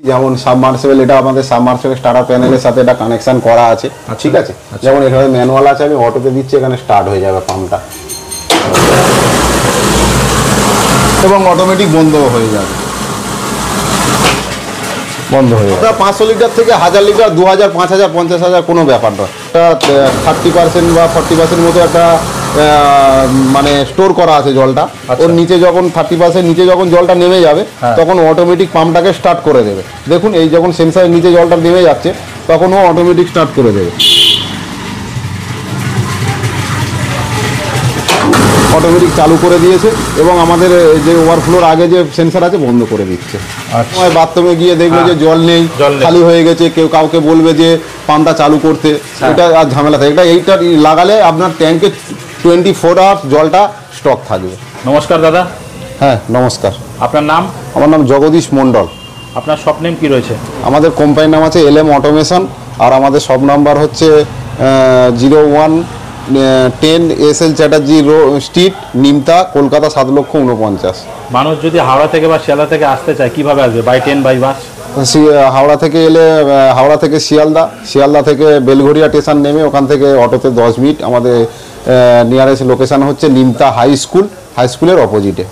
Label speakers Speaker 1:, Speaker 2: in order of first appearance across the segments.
Speaker 1: যেমন সাবমার্সিবল, এটা আমাদের সাবমার্সিবল স্টার্টার প্যানেলের সাথে এটা কানেকশন করা আছে, ঠিক আছে। যেমন এখানে ম্যানুয়াল আছে, আমি অটোতে দিচ্ছি, এখানে স্টার্ট হয়ে যাবে পাম্পটা এবং অটোমেটিক বন্ধ হয়ে যাবে, বন্ধ হয়ে যাবে। 500 লিটার থেকে 1000 লিটার, 2000, 5000, 50,000 কোনো ব্যাপার নয়। এটা 30% বা 40% মতো একটা মানে স্টোর করা আছে জলটা। ওর নিচে যখন 30% নিচে যখন জলটা নেমে যাবে তখন অটোমেটিক পাম্পটাকে স্টার্ট করে দেবে। দেখুন এই যখন সেন্সারের নিচে জলটা নেমে যাচ্ছে তখন ও অটোমেটিক স্টার্ট করে দেবে, অটোমেটিক চালু করে দিয়েছে এবং আমাদের যে ওভারফ্লোর আগে যে সেন্সার আছে বন্ধ করে দিচ্ছে। বাথরুমে গিয়ে দেখবে যে জল নেই, খালি হয়ে গেছে, কেউ কাউকে বলবে যে পাম্পটা চালু করতে, এটা আর ঝামেলা থাকে। এইটা লাগালে আপনার ট্যাঙ্কে 24 আওয়ার্স জলটা স্টক থাকবে।
Speaker 2: নমস্কার দাদা।
Speaker 1: হ্যাঁ নমস্কার।
Speaker 2: আপনার নাম?
Speaker 1: আমার নাম জগদীশ মণ্ডল।
Speaker 2: আপনার শপ নেম কি রয়েছে?
Speaker 1: আমাদের কোম্পানির নাম আছে LM অটোমেশন, আর আমাদের শপ নাম্বার হচ্ছে 0110 SL চ্যাটার্জি স্ট্রিট, নিমতা, কলকাতা 7,49,000।
Speaker 2: মানুষ যদি হাওড়া থেকে বা শিয়ালদা থেকে আসতে চায় কিভাবে আসবে? By train, by bus?
Speaker 1: Howrah থেকে এলে হাওড়া থেকে শিয়ালদা থেকে বেলঘড়িয়া স্টেশন নেমে ওখান থেকে অটোতে 10 মিনিট। আমাদের নিয়ারেস্ট লোকেশন হচ্ছে নিমতা হাই স্কুলের অপোজিটে।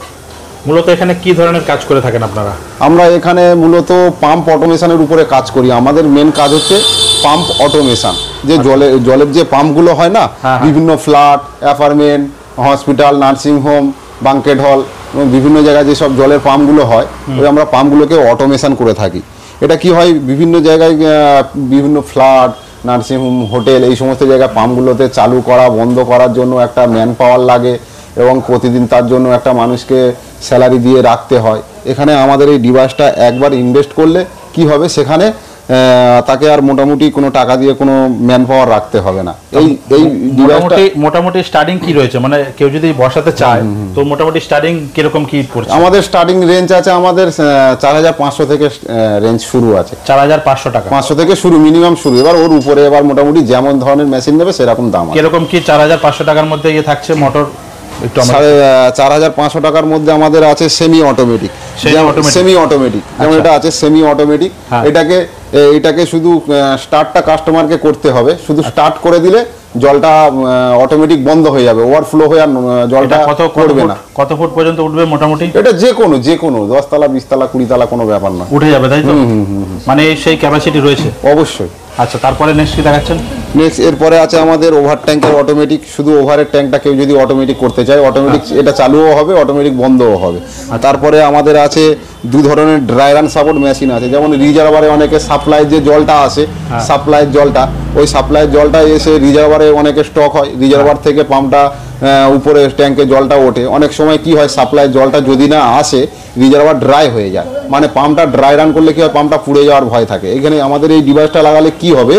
Speaker 2: মূলত এখানে কি ধরনের কাজ করে থাকেন আপনারা? আমরা
Speaker 1: এখানে মূলত পাম্প অটোমেশনের উপরে কাজ করি। আমাদের মেন কাজ হচ্ছে পাম্প অটোমেশন, যে জলের যে পাম্পগুলো হয় না, বিভিন্ন ফ্ল্যাট, অ্যাপার্টমেন্ট, হসপিটাল, নার্সিংহোম, বাঙ্কেট হল এবং বিভিন্ন জায়গায় যেসব জলের পাম্পগুলো হয়, ওই আমরা পাম্পগুলোকে অটোমেশন করে থাকি। এটা কি হয়, বিভিন্ন জায়গায় বিভিন্ন ফ্ল্যাট, নার্সিংহোম, হোটেল, এই সমস্ত জায়গায় পাম্পগুলোতে চালু করা বন্ধ করার জন্য একটা ম্যান পাওয়ার লাগে এবং প্রতিদিন তার জন্য একটা মানুষকে স্যালারি দিয়ে রাখতে হয়। এখানে আমাদের এই ডিভাইসটা একবার ইনভেস্ট করলে কি হবে, সেখানে তাকে আর মোটামুটি কোনো টাকা দিয়ে কোনো ম্যান পাওয়ার রাখতে হবে না। এই ডিভাইসটা
Speaker 2: মোটামুটি স্টার্টিং কি রয়েছে, মানে কেউ যদি বসাতে চায় তো মোটামুটি স্টার্টিং কিরকম কি পড়ছে?
Speaker 1: আমাদের স্টার্টিং রেঞ্জ আছে, আমাদের 4500 থেকে রেঞ্জ শুরু আছে।
Speaker 2: 4500 টাকা
Speaker 1: 500 থেকে শুরু, মিনিমাম শুরু। এবার ওর উপরে এবার মোটামুটি যেমন ধরনের মেশিন নেবে সেরকম দাম।
Speaker 2: কিরকম কি 4500 টাকার মধ্যে ইয়ে থাকছে মোটর?
Speaker 1: 4500 টাকার মধ্যে আমাদের আছে সেমি অটোমেটিক, যেমন এটা আছে সেমি অটোমেটিক। এটাকে শুধু স্টার্টটা কাস্টমারকে করতে হবে, শুধু স্টার্ট করে দিলে জলটা অটোমেটিক বন্ধ হয়ে যাবে, ওভারফ্লো হয়ে আর জলটা করবে না।
Speaker 2: কত ফুট পর্যন্ত উঠবে মোটামুটি?
Speaker 1: এটা যে কোনো 10 তলা, 20 তলা, 20 তলা কোনো ব্যাপার না,
Speaker 2: উঠে যাবে, তাই তো? মানে সেই ক্যাপাসিটি রয়েছে?
Speaker 1: অবশ্যই।
Speaker 2: আচ্ছা, তারপরে নেক্সট কি দেখাচ্ছেন?
Speaker 1: নেক্সট এরপরে আছে আমাদের ওভার ট্যাঙ্কের অটোমেটিক। শুধু ওভারের ট্যাঙ্কটা কেউ যদি অটোমেটিক করতে চায়, অটোমেটিক এটা চালুও হবে, অটোমেটিক বন্ধও হবে। তারপরে আমাদের আছে 2 ধরনের ড্রাই রান সাপোর্ট মেশিন আছে। যেমন রিজার্ভারে অনেকে সাপ্লাইয়ের যে জলটা আসে, সাপ্লাইয়ের জলটা, ওই সাপ্লাইয়ের জলটা এসে রিজার্ভারে অনেকে স্টক হয়, রিজার্ভার থেকে পাম্পটা উপরে ট্যাঙ্কে জলটা ওঠে। অনেক সময় কি হয়, সাপ্লাইয়ের জলটা যদি না আসে, রিজার্ভার ড্রাই হয়ে যায়, মানে পাম্পটা ড্রাই রান করলে কি হয়, পাম্পটা পুড়ে যাওয়ার ভয় থাকে। এখানে আমাদের এই ডিভাইসটা লাগালে কি হবে,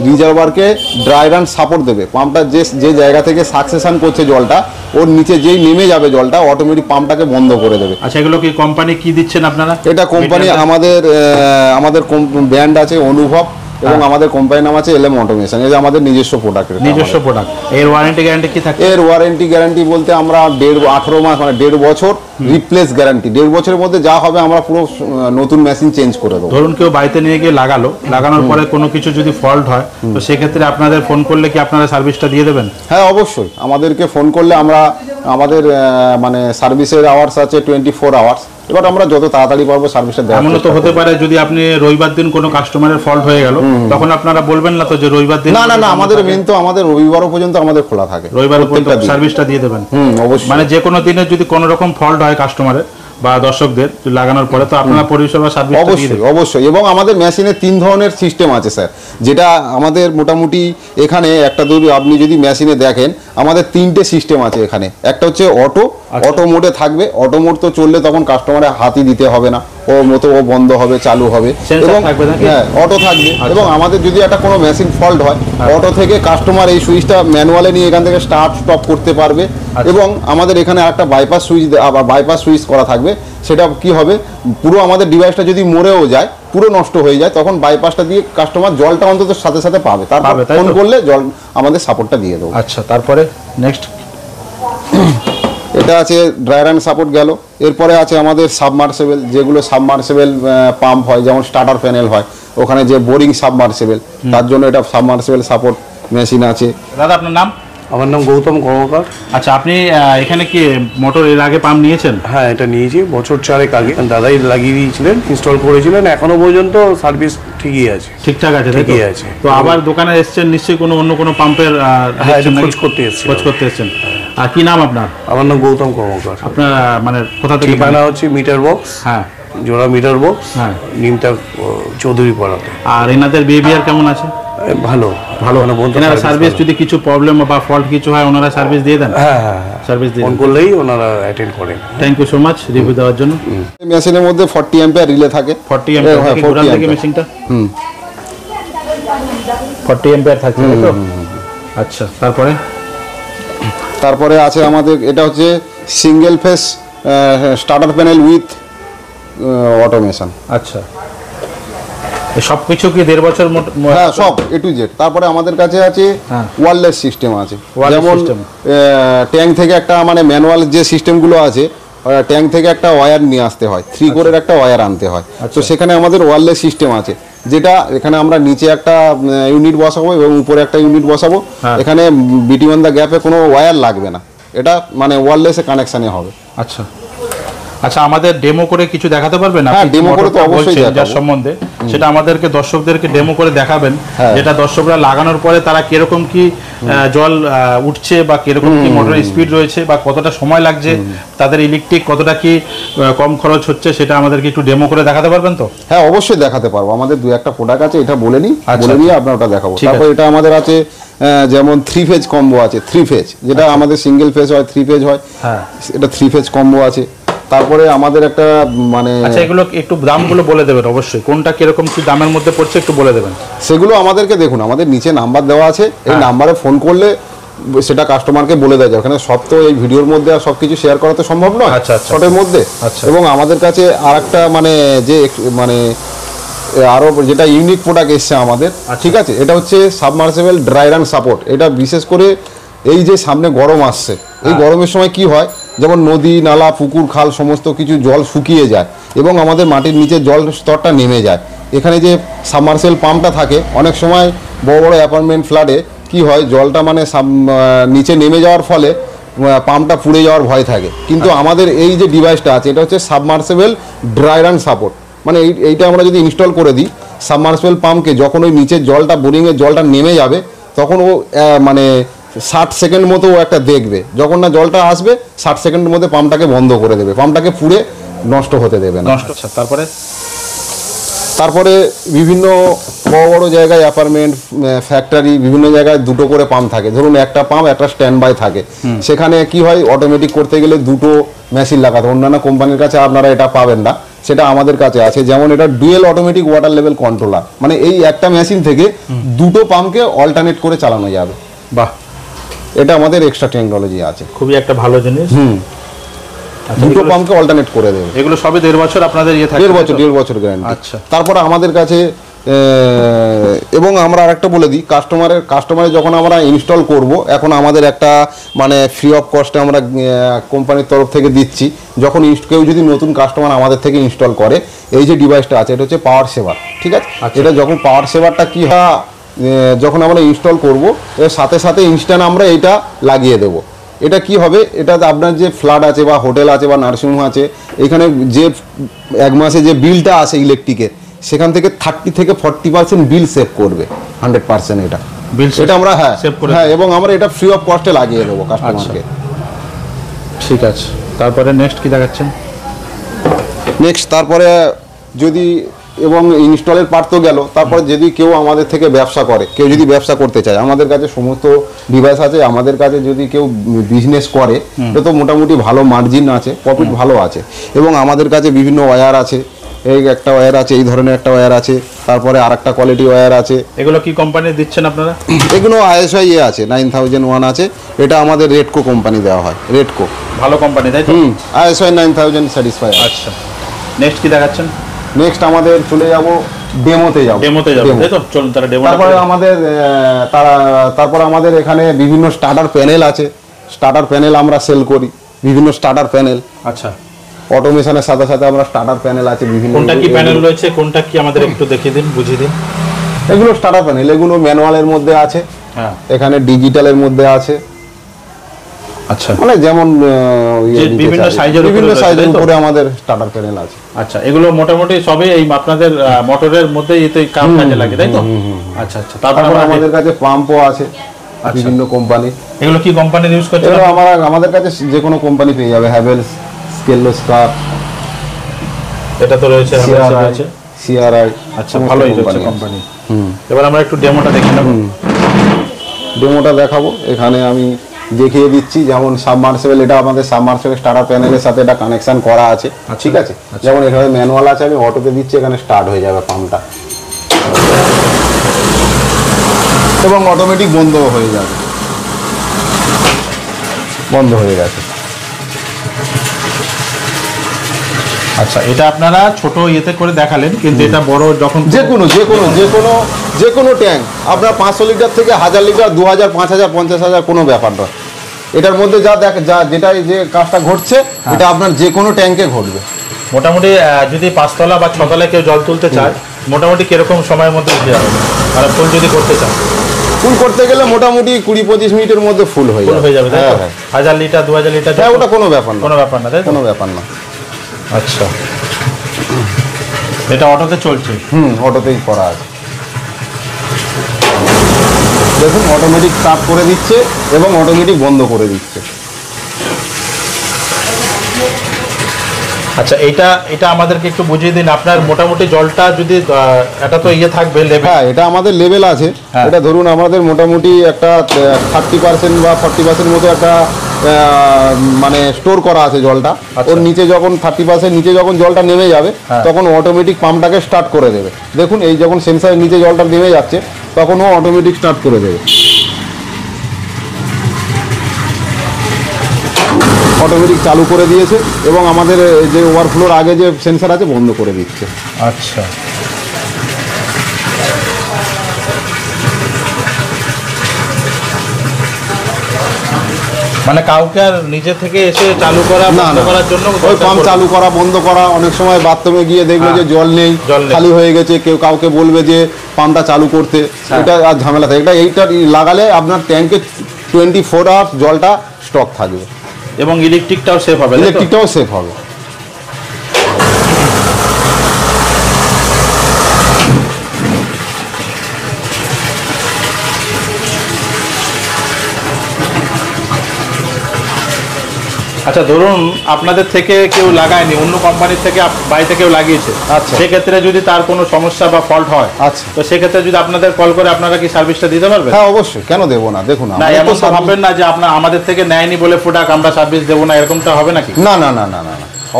Speaker 1: রিজার্ভারকে ড্রাই রান সাপোর্ট দেবে। পাম্পটা যে জায়গা থেকে সাকসেশন করছে জলটা, ওর নিচে যেই নেমে যাবে জলটা, অটোমেটিক পাম্পটাকে বন্ধ করে দেবে।
Speaker 2: আচ্ছা, এগুলো কি কোম্পানি কি দিচ্ছেন আপনারা?
Speaker 1: এটা কোম্পানি আমাদের ব্র্যান্ড আছে অনুভব, এবং আমাদের কোম্পানির নাম আছে LM অটোমেশন। এটা আমাদের নিজস্ব প্রোডাক্ট।
Speaker 2: এর ওয়ারেন্টি গ্যারান্টি কি থাকে?
Speaker 1: এর ওয়ারেন্টি গ্যারান্টি বলতে আমরা 18 মাস, মানে 1.5 বছর রিপ্লেস গ্যারান্টি। 1.5 বছরের মধ্যে যা হবে আমরা পুরো নতুন মেশিন চেঞ্জ করে দেবো।
Speaker 2: ধরুন কেউ বাড়িতে নিয়ে গিয়ে লাগানোর পরে কোনো কিছু যদি ফল্ট হয়, তো সেক্ষেত্রে আপনাদের ফোন করলে কি আপনারা সার্ভিসটা দিয়ে দেবেন?
Speaker 1: হ্যাঁ অবশ্যই, আমাদেরকে ফোন করলে আমাদের মানে সার্ভিসের আওয়ার্স আছে 24 আওয়ার্স। এবার আমরা যত তাড়াতাড়ি পারবো সার্ভিসটা দেওয়া।
Speaker 2: এমন তো হতে পারে যদি আপনি রবিবার দিন কোনো কাস্টমারের ফল্ট হয়ে গেল, তখন আপনারা বলবেন না তো যে রবিবার দিন?
Speaker 1: না, আমাদের মেন তো আমাদের রবিবারও পর্যন্ত আমাদের খোলা থাকে।
Speaker 2: রবিবার পর্যন্ত সার্ভিসটা দিয়ে দেবেন?
Speaker 1: অবশ্যই।
Speaker 2: মানে যে কোনো দিনে যদি কোনো রকম ফল্ট হয় কাস্টমারের বা দর্শকদের লাগানোর পরে, তো আপনারা পরিষেবা সার্ভিস
Speaker 1: অবশ্যই। এবং আমাদের মেশিনে 3 ধরনের সিস্টেম আছে স্যার, যেটা আমাদের মোটামুটি এখানে একটা আপনি যদি মেশিনে দেখেন, আমাদের 3টে সিস্টেম আছে এখানে। একটা হচ্ছে অটো মোডে থাকবে। অটো মোড তো চললে তখন কাস্টমারের হাতই দিতে হবে না, ও বন্ধ হবে, চালু হবে, এবং অটো থাকবে। এবং আমাদের যদি একটা কোনো মেশিন ফল্ট হয়, অটো থেকে কাস্টমার এই সুইচটা ম্যানুয়ালে নিয়ে এখান থেকে স্টার্ট স্টপ করতে পারবে। এবং আমাদের এখানে একটা বাইপাস সুইচ করা থাকবে। সেটা কি হবে, পুরো আমাদের ডিভাইসটা যদি মরেও যায়, পুরো নষ্ট হয়ে যায়, তখন বাইপাসটা দিয়ে কাস্টমার জলটা অন্তত সাথে সাথে পাবে। তারপর ফোন করলে জল আমাদের সাপোর্টটা দিয়ে দেবো।
Speaker 2: আচ্ছা, তারপরে নেক্সট
Speaker 1: এটা আছে ড্রাই রান সাপোর্ট গেল। এরপরে আছে আমাদের সাবমার্সেবল, যেগুলো সাবমার্সেবল পাম্প হয়, যেমন স্টার্টার প্যানেল হয়, ওখানে যে বোরিং সাবমার্সেবল, তার জন্য এটা সাবমার্সেবল সাপোর্ট মেশিন আছে।
Speaker 2: দাদা আপনার নাম?
Speaker 3: আমার নাম গৌতম কর্মকার।
Speaker 2: আচ্ছা, আপনি এখানে কি মোটর এর আগে পাম্প নিয়েছেন?
Speaker 3: হ্যাঁ, এটা নিয়েছি বছর 4 আগে। দাদাই লাগিয়ে দিয়েছিলেন, ইনস্টল করেছিলেন, এখনো পর্যন্ত সার্ভিস ঠিকই আছে।
Speaker 2: ঠিকঠাক আছে?
Speaker 3: ঠিকই আছে।
Speaker 2: তো আবার দোকানে এসেছেন নিশ্চয়ই অন্য কোনো পাম্পের
Speaker 3: খোঁজ করতে এসেছি।
Speaker 2: খোঁজ করতে এসেছেন। আর কি নাম আপনার?
Speaker 3: আমার নাম গৌতম কর্মকার।
Speaker 2: আপনার মানে কোথা থেকে?
Speaker 3: ঠিকানা হচ্ছে মিটার বক্স,
Speaker 2: হ্যাঁ,
Speaker 3: জোড়া মিটার বক্স,
Speaker 2: হ্যাঁ,
Speaker 3: নিমতা চৌধুরী পাড়াতে।
Speaker 2: আর এনাদের বিহেভিয়ার কেমন আছে?
Speaker 3: ভালো
Speaker 2: ভালো। এনারা সার্ভিস যদি কিছু প্রবলেম বা ফল্ট কিছু হয় ওনারা সার্ভিস দিয়ে দেন?
Speaker 3: হ্যাঁ হ্যাঁ,
Speaker 2: সার্ভিস দিয়ে
Speaker 3: ফোন করলেই ওনারা অ্যাটেন্ড করেন।
Speaker 2: Thank you so much review দেওয়ার জন্য।
Speaker 1: মেশিনের মধ্যে 40 অ্যাম্পিয়ার রিলে থাকে।
Speaker 2: 40 অ্যাম্পিয়ার
Speaker 1: হ্যাঁ,
Speaker 2: থেকে
Speaker 1: 40
Speaker 2: ঘোরান থেকে
Speaker 1: অ্যাম্পিয়ার।
Speaker 2: মেশিনটা 40 অ্যাম্পিয়ার থাকছে তো? আচ্ছা,
Speaker 1: তারপরে আছে আমাদের, এটা হচ্ছে single face starter panel with automation.
Speaker 2: আচ্ছা, সব কিছু কি 1.5 বছর?
Speaker 1: হ্যাঁ, সব এ টু জেড। তারপরে আমাদের কাছে আছে ওয়্যারলেস সিস্টেম আছে, যেমন ট্যাঙ্ক থেকে একটা মানে ম্যানুয়াল যে সিস্টেমগুলো আছে, ট্যাঙ্ক থেকে একটা ওয়্যার নিয়ে আসতে হয়, 3 কোরের একটা ওয়্যার আনতে হয়। তো সেখানে আমাদের ওয়্যারলেস সিস্টেম আছে, যেটা এখানে আমরা নিচে একটা ইউনিট বসাবো এবং উপরে একটা ইউনিট বসাবো। এখানে বিটুইন দ্য গ্যাপে কোনো ওয়্যার লাগবে না, এটা মানে ওয়্যারলেসে কানেকশনে হবে।
Speaker 2: আচ্ছা আচ্ছা, আমাদের ডেমো করে কিছু দেখাতে পারবেন?
Speaker 1: হ্যাঁ, ডেমো করে তো অবশ্যই দেখাবো।
Speaker 2: যার সম্বন্ধে সেটা আমাদেরকে দর্শকদেরকে ডেমো করে দেখাবেন, যেটা দর্শকরা লাগানোর পরে তারা কিরকম কি জল উঠছে বা কিরকম কি মোটরের স্পিড রয়েছে বা কতটা সময় লাগছে, তাদের ইলেকট্রিক কতটা কি কম খরচ হচ্ছে, সেটা আমাদেরকে একটু ডেমো করে দেখাতে পারবেন তো?
Speaker 1: হ্যাঁ, অবশ্যই দেখাতে পারবো। আমাদের 2-1টা প্রোডাক্ট আছে, এটা বলে নিই, বলে নিয়ে আপনার ওটা দেখাবো। তারপর এটা আমাদের আছে যেমন 3 ফেজ কম্বো আছে, 3 ফেজ, যেটা আমাদের সিঙ্গেল ফেজ হয়, 3 ফেজ হয়, এটা 3 ফেজ কম্বো আছে। তারপরে আমাদের একটা মানে,
Speaker 2: আচ্ছা, এগুলো একটু দামগুলো বলে দেবেন অবশ্যই, কোনটা কিরকম কি দামের মধ্যে পড়ছে একটু বলে দেবেন।
Speaker 1: সেগুলো আমাদেরকে দেখুন, আমাদের নিচে নাম্বার দেওয়া আছে, এই নাম্বারে ফোন করলে সেটা কাস্টমারকে বলে দেওয়া যায়। ওখানে সব তো এই ভিডিওর মধ্যে আর সব কিছু শেয়ার করা তো সম্ভব নয় শর্টের মধ্যে। এবং আমাদের কাছে আর একটা মানে যে মানে আরো যেটা ইউনিক প্রোডাক্ট এসছে আমাদের, ঠিক আছে, এটা হচ্ছে সাবমার্সিবল ড্রাই রান সাপোর্ট। এটা বিশেষ করে এই যে সামনে গরম আসছে, এই গরমের সময় কি হয়, যেমন নদী নালা পুকুর খাল সমস্ত কিছু জল শুকিয়ে যায় এবং আমাদের মাটির নিচে জল স্তরটা নেমে যায়। এখানে যে সাবমার্সিবল পাম্পটা থাকে, অনেক সময় বড় বড় অ্যাপার্টমেন্ট ফ্ল্যাটে কি হয়, জলটা মানে নিচে নেমে যাওয়ার ফলে পাম্পটা পুড়ে যাওয়ার ভয় থাকে। কিন্তু আমাদের এই যে ডিভাইসটা আছে, এটা হচ্ছে সাবমার্সিবল ড্রাই রান সাপোর্ট। মানে এইটা আমরা যদি ইনস্টল করে দিই সাবমার্সিবল পাম্পকে, যখন ওই নিচের জলটা বোরিংয়ের জলটা নেমে যাবে, তখন ও মানে 60 সেকেন্ড মতো ও একটা দেখবে, যখন না জলটা আসবে 60 সেকেন্ডের মধ্যে পাম্পটাকে বন্ধ করে দেবে, পাম্পটাকে পুড়ে নষ্ট হতে দেবে না। তারপরে বিভিন্ন বড় বড় জায়গায় অ্যাপার্টমেন্ট ফ্যাক্টরি বিভিন্ন জায়গায় 2টো করে পাম্প থাকে। ধরুন একটা পাম্প একটা স্ট্যান্ড বাই থাকে, সেখানে কি হয়, অটোমেটিক করতে গেলে 2টো মেশিন লাগাতে, অন্যান্য কোম্পানির কাছে আপনারা এটা পাবেন না, সেটা আমাদের কাছে আছে। যেমন এটা dual automatic water level controller, মানে এই একটা মেশিন থেকে 2টো পাম্পকে অল্টারনেট করে চালানো যাবে।
Speaker 2: বাহ,
Speaker 1: এটা আমাদের এক্সট্রা টেকনোলজি আছে,
Speaker 2: খুবই একটা ভালো জিনিস।
Speaker 1: 2টো পাম্পকে অল্টারনেট করে দেবে।
Speaker 2: এগুলো সবই 1.5 বছর আপনাদের ইয়ে থাকে?
Speaker 1: 1.5 বছর গ্যারান্টি।
Speaker 2: আচ্ছা,
Speaker 1: তারপরে আমাদের কাছে এবং আমরা আরেকটা বলে দিই, কাস্টমারের যখন আমরা ইনস্টল করব, এখন আমাদের একটা মানে ফ্রি অফ কস্টে আমরা কোম্পানির তরফ থেকে দিচ্ছি। যখন কেউ যদি নতুন কাস্টমার আমাদের থেকে ইনস্টল করে, এই যে ডিভাইসটা আছে, এটা হচ্ছে পাওয়ার সেভার, ঠিক আছে। এটা যখন পাওয়ার সেভারটা কি হয়, যখন আমরা ইনস্টল করব, এর সাথে সাথে ইনস্ট্যান্ট আমরা এটা লাগিয়ে দেবো। এটা কি হবে, এটা আপনার যে ফ্ল্যাট আছে বা হোটেল আছে বা নার্সিংহোম আছে, এখানে যে 1 মাসে যে বিলটা আসে ইলেকট্রিকের, সেখান থেকে 30 থেকে 40% বিল সেভ করবে, 100% এটা আমরা হ্যাঁ, এবং আমরা এটা ফ্রি অফ কস্টে লাগিয়ে দেবো কাস্টমারকে।
Speaker 2: ঠিক আছে, তারপরে নেক্সট কি দেখাচ্ছেন?
Speaker 1: তারপরে যদি এবং ইনস্টলের পার্ট তো গেল, তারপরে যদি কেউ আমাদের থেকে ব্যবসা করে, কেউ যদি ব্যবসা করতে চায়, আমাদের কাছে সমস্ত ডিভাইস আছে। আমাদের কাছে যদি কেউ বিজনেস করে, তো মোটামুটি ভালো মার্জিন আছে, প্রফিট ভালো আছে। এবং আমাদের কাছে বিভিন্ন ওয়্যার আছে, এই একটা ওয়্যার আছে, এই ধরনের একটা ওয়্যার আছে, তারপরে আরেকটা কোয়ালিটি ওয়্যার আছে।
Speaker 2: এগুলো কি কোম্পানি দিচ্ছেন আপনারা?
Speaker 1: এগুলো ISI আছে, 9001 আছে, এটা আমাদের রেডকো কোম্পানি দেওয়া হয়। রেডকো
Speaker 2: ভালো কোম্পানি, তাই তো?
Speaker 1: ISI 9000 satisfy.
Speaker 2: আচ্ছা, নেক্সট কি দেখাচ্ছেন?
Speaker 1: নেক্সট আমাদের চলে যাব ডেমোতে যাব,
Speaker 2: তাই তো? চলুন তাহলে ডেমো।
Speaker 1: তারপরে আমাদের এখানে বিভিন্ন স্টার্টার প্যানেল আছে, স্টার্টার প্যানেল আমরা সেল করি, বিভিন্ন স্টার্টার প্যানেল।
Speaker 2: আচ্ছা,
Speaker 1: অটোমেশনের সাথে সাথে আমরা স্টার্টার প্যানেল আছে বিভিন্ন।
Speaker 2: কোনটা কি প্যানেল রয়েছে, কোনটা কি আমাদের একটু দেখিয়ে দিন, বুঝিয়ে দিন।
Speaker 1: এগুলো স্টার্টার প্যানেল, এগুলো ম্যানুয়ালের মধ্যে আছে,
Speaker 2: হ্যাঁ
Speaker 1: এখানে ডিজিটালের মধ্যে আছে।
Speaker 2: আচ্ছা,
Speaker 1: মানে যেমন
Speaker 2: বিভিন্ন সাইজের
Speaker 1: উপরে আমাদের স্টার্টার প্যানেল আছে।
Speaker 2: আচ্ছা, এগুলো মোটামুটি সবই এই আপনাদের মোটরের মধ্যে কাজে লাগে, তাই তো? আচ্ছা আচ্ছা,
Speaker 1: তারপর আমাদের কাছে পাম্পও আছে বিভিন্ন কোম্পানি।
Speaker 2: এগুলো কি কোম্পানি ইউজ করছে?
Speaker 1: এগুলো আমাদের কাছে যে কোনো কোম্পানি পেয়ে যাবে, হ্যাভেলস, স্কেলস্কার,
Speaker 2: এটা তো রয়েছে,
Speaker 1: সিআরআই।
Speaker 2: আচ্ছা, ভালোই রয়েছে কোম্পানি। এবার আমরা একটু ডেমোটা দেখে নেব।
Speaker 1: ডেমোটা দেখাবো, এখানে আমি দেখিয়ে দিচ্ছি। যেমন সাবমার্সিবল, এটা আমাদের সাবমার্সিবল স্টার্টার প্যানেলের সাথে এটা কানেকশন করা আছে, ঠিক আছে। যেমন এখানে ম্যানুয়াল আছে, আমি অটোতে দিচ্ছি, এখানে স্টার্ট হয়ে যাবে পাম্পটা এবং অটোমেটিক বন্ধ হয়ে যাবে। বন্ধ হয়ে গেছে।
Speaker 2: আচ্ছা, এটা আপনারা ছোট ইয়েতে করে দেখালেন, কিন্তু এটা বড় যখন
Speaker 1: যে কোনো ট্যাঙ্ক আপনার 500 লিটার থেকে 1000 লিটার, 2000, 5000, 50,000 কোনো ব্যাপার নয়। এটার মধ্যে যে কাজটা ঘটছে এটা আপনার যে কোনো ট্যাঙ্কে ঘটবে।
Speaker 2: মোটামুটি যদি 5 তলা বা 6 তলায় কেউ জল তুলতে চায়, মোটামুটি কিরকম সময়ের মধ্যে উঠে যাবে? আর ফুল যদি করতে চায়,
Speaker 1: ফুল করতে গেলে মোটামুটি 20-25 মিনিটের মধ্যে ফুল হয়ে যাবে।
Speaker 2: হ্যাঁ, 1000 লিটার, 2000 লিটার,
Speaker 1: ওটা কোনো ব্যাপার না,
Speaker 2: তাই
Speaker 1: কোনো ব্যাপার না।
Speaker 2: আচ্ছা, এটা অটোতে চলছে?
Speaker 1: অটোতেই করা আছে। দেখুন, অটোমেটিক স্টার্ট করে দিচ্ছে এবং অটোমেটিক বন্ধ করে দিচ্ছে।
Speaker 2: আচ্ছা, এটা আমাদেরকে একটু বুঝিয়ে দিন। আপনার মোটামুটি জলটা যদি এটা তো ইয়ে থাকবে লেভেল?
Speaker 1: হ্যাঁ, এটা আমাদের লেভেল আছে। এটা ধরুন আমাদের মোটামুটি একটা 30% বা 40% মতো একটা মানে স্টোর করা আছে জলটা। ওর নিচে যখন 30% নিচে যখন জলটা নেমে যাবে, তখন অটোমেটিক পাম্পটাকে স্টার্ট করে দেবে। দেখুন, এই যখন সেন্সারের নিচে জলটা নেমে যাচ্ছে, তখন ও অটোমেটিক স্টার্ট করে দেবে। অটোমেটিক চালু করে দিয়েছে এবং আমাদের যে ওভারফ্লোর আগে যে সেন্সার আছে বন্ধ করে দিচ্ছে।
Speaker 2: আচ্ছা, মানে কাউকে আর নিজে থেকে এসে চালু করা বন্ধ করার জন্য
Speaker 1: ওই পাম্প চালু করা বন্ধ করা, অনেক সময় বাথরুমে গিয়ে দেখবে যে জল নেই, খালি হয়ে গেছে, কেউ কাউকে বলবে যে পাম্পটা চালু করতে, এটা আর ঝামেলা থাকে। এইটা লাগালে আপনার ট্যাঙ্কে 24 আওয়ার্স জলটা স্টক থাকবে
Speaker 2: এবং ইলেকট্রিকটাও সেভ হবে। আচ্ছা, ধরুন আপনাদের থেকে কেউ লাগায়নি, অন্য কোম্পানির থেকে বাড়িতে কেউ লাগিয়েছে, সেক্ষেত্রে যদি তার কোনো সমস্যা বা ফল্ট হয়, তো সেক্ষেত্রে যদি আপনাদের কল করে, আপনারা কি সার্ভিসটা দিতে পারবেন?
Speaker 1: হ্যাঁ, অবশ্যই, কেন দেবো না। দেখুন,
Speaker 2: এমন তো ভাববেন না যে আপনার আমাদের থেকে নেয়নি বলে প্রোডাক্ট আমরা সার্ভিস দেবো না, এরকমটা হবে নাকি?
Speaker 1: না,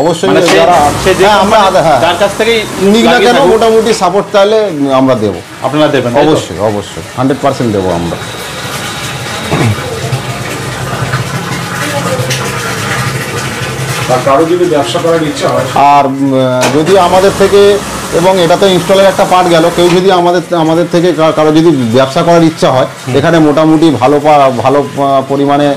Speaker 1: অবশ্যই
Speaker 2: যার কাছ থেকেই
Speaker 1: নিক না কেন মোটামুটি সাপোর্ট চাইলে আমরা দেবো।
Speaker 2: আপনারা দেবেন?
Speaker 1: অবশ্যই 100% দেবো আমরা।
Speaker 3: কারো যদি ব্যবসা করার ইচ্ছা হয়,
Speaker 1: আর যদি আমাদের থেকে, এবং এটা তো ইনস্টলের একটা পার্ট গেল, কেউ যদি আমাদের থেকে কারো যদি ব্যবসা করার ইচ্ছা হয়, এখানে মোটামুটি ভালো পরিমাণে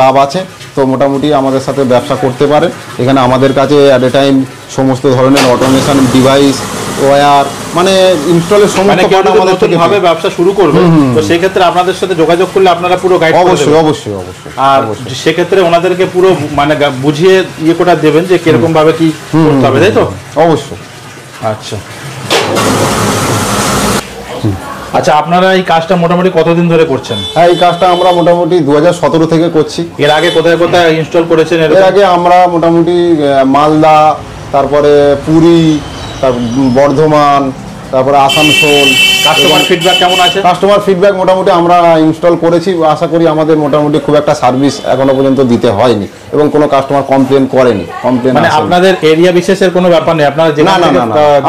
Speaker 1: লাভ আছে। তো মোটামুটি আমাদের সাথে ব্যবসা করতে পারে। এখানে আমাদের কাছে অ্যাট এ টাইম সমস্ত ধরনের অটোমেশন ডিভাইস, ওয়্যার, মানে ইনস্টলের সমস্ত পার্ট আমাদের থেকে
Speaker 2: ভাবে ব্যবসা শুরু করবে, তো সেই ক্ষেত্রে আপনাদের সাথে যোগাযোগ করলে আপনারা পুরো গাইড করে দেবেন।
Speaker 1: অবশ্যই।
Speaker 2: আর সেই ক্ষেত্রে ওনাদেরকে পুরো মানে বুঝিয়ে ইয়ে করে দেবেন যে কিরকম ভাবে কি করতে হবে, তাই তো?
Speaker 1: অবশ্যই।
Speaker 2: আচ্ছা, আচ্ছা, আপনারা এই কাজটা মোটামুটি কতদিন ধরে করছেন?
Speaker 1: হ্যাঁ, এই কাজটা আমরা মোটামুটি 2017 থেকে করছি।
Speaker 2: এর আগে কোথায় ইনস্টল করেছেন?
Speaker 1: এর আগে আমরা মোটামুটি মালদা, তারপরে পুরী, বর্ধমান, তারপরে আসানসোল।
Speaker 2: কাস্টমার ফিডব্যাক কেমন আছে?
Speaker 1: কাস্টমার ফিডব্যাক মোটামুটি আমরা ইনস্টল করেছি, আশা করি আমাদের মোটামুটি খুব একটা সার্ভিস এখনো পর্যন্ত দিতে হয়নি এবং কোনো কাস্টমার কমপ্লেন করেনি।
Speaker 2: মানে আপনাদের এরিয়া বিশেষের কোনো ব্যাপার নেই, আপনারা
Speaker 1: না,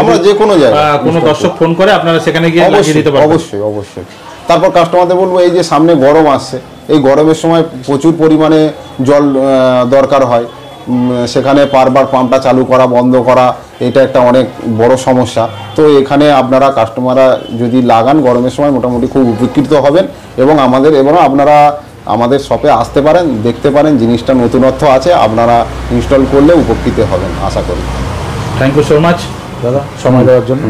Speaker 1: আমরা যে কোনো জায়গায়
Speaker 2: কোনো দর্শক ফোন করে আপনারা সেখানে গিয়ে লাগিয়ে দিতে পারবেন।
Speaker 1: অবশ্যই। তারপর কাস্টমারদের বলবো, এই যে সামনে গরম আসছে, এই গরমের সময় প্রচুর পরিমাণে জল দরকার হয়, সেখানে বারবার পাম্পটা চালু করা বন্ধ করা, এটা একটা অনেক বড় সমস্যা। তো এখানে আপনারা কাস্টমাররা যদি লাগান গরমের সময় মোটামুটি খুব উপকৃত হবেন এবং আপনারা আমাদের শপে আসতে পারেন, দেখতে পারেন, জিনিসটা নতুনত্ব আছে, আপনারা ইনস্টল করলে উপকৃত হবেন আশা করি।
Speaker 2: থ্যাংক ইউ সো মাচ দাদা সময় দেওয়ার জন্য।